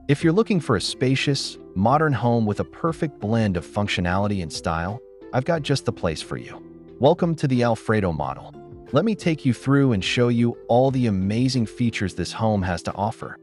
If you're looking for a spacious, modern home with a perfect blend of functionality and style, I've got just the place for you. Welcome to the Alfredo model. Let me take you through and show you all the amazing features this home has to offer.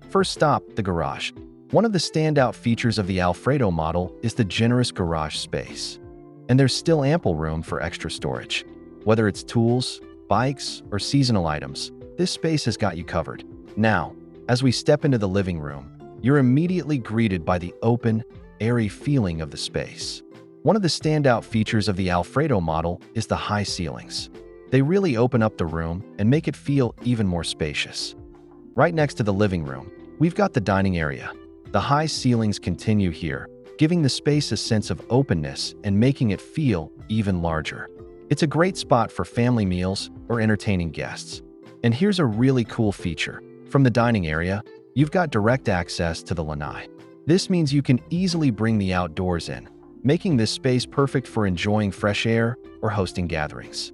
First stop, the garage. One of the standout features of the Alfredo model is the generous garage space. And there's still ample room for extra storage. Whether it's tools, bikes, or seasonal items, this space has got you covered. Now, as we step into the living room, you're immediately greeted by the open, airy feeling of the space. One of the standout features of the Alfredo model is the high ceilings. They really open up the room and make it feel even more spacious. Right next to the living room, we've got the dining area. The high ceilings continue here, giving the space a sense of openness and making it feel even larger. It's a great spot for family meals or entertaining guests. And here's a really cool feature. From the dining area, you've got direct access to the lanai. This means you can easily bring the outdoors in, making this space perfect for enjoying fresh air or hosting gatherings.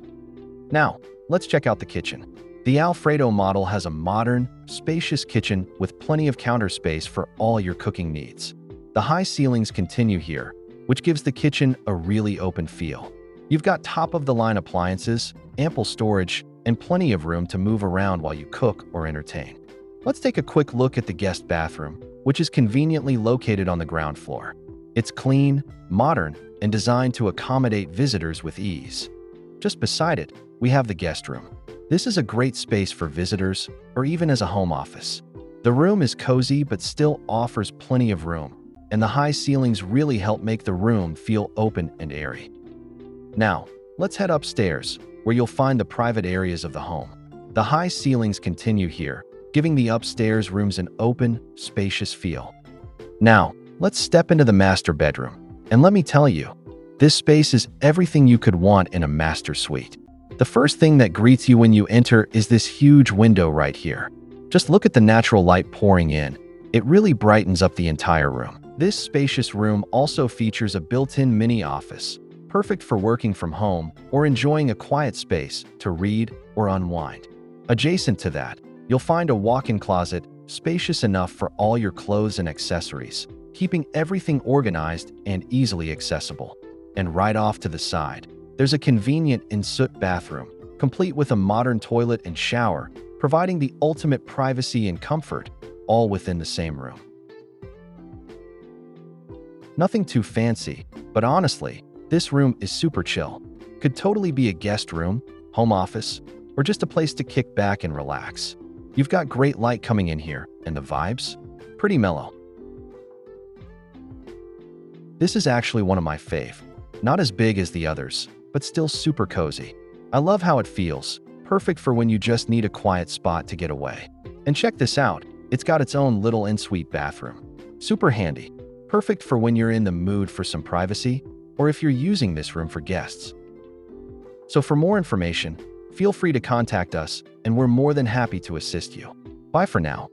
Now, let's check out the kitchen. The Alfredo model has a modern, spacious kitchen with plenty of counter space for all your cooking needs. The high ceilings continue here, which gives the kitchen a really open feel. You've got top-of-the-line appliances, ample storage, and plenty of room to move around while you cook or entertain. Let's take a quick look at the guest bathroom, which is conveniently located on the ground floor. It's clean, modern, and designed to accommodate visitors with ease. Just beside it, we have the guest room. This is a great space for visitors or even as a home office. The room is cozy but still offers plenty of room, and the high ceilings really help make the room feel open and airy. Now, let's head upstairs, where you'll find the private areas of the home. The high ceilings continue here, giving the upstairs rooms an open, spacious feel. Now, let's step into the master bedroom. And let me tell you, this space is everything you could want in a master suite. The first thing that greets you when you enter is this huge window right here. Just look at the natural light pouring in. It really brightens up the entire room. This spacious room also features a built-in mini office, perfect for working from home or enjoying a quiet space to read or unwind. Adjacent to that, you'll find a walk-in closet, spacious enough for all your clothes and accessories, keeping everything organized and easily accessible. And right off to the side, there's a convenient ensuite bathroom, complete with a modern toilet and shower, providing the ultimate privacy and comfort, all within the same room. Nothing too fancy, but honestly, this room is super chill. Could totally be a guest room, home office, or just a place to kick back and relax. You've got great light coming in here, and the vibes? Pretty mellow. This is actually one of my fave. Not as big as the others, but still super cozy. I love how it feels, perfect for when you just need a quiet spot to get away. And check this out, it's got its own little ensuite bathroom. Super handy, perfect for when you're in the mood for some privacy, or if you're using this room for guests. So for more information, feel free to contact us, and we're more than happy to assist you. Bye for now.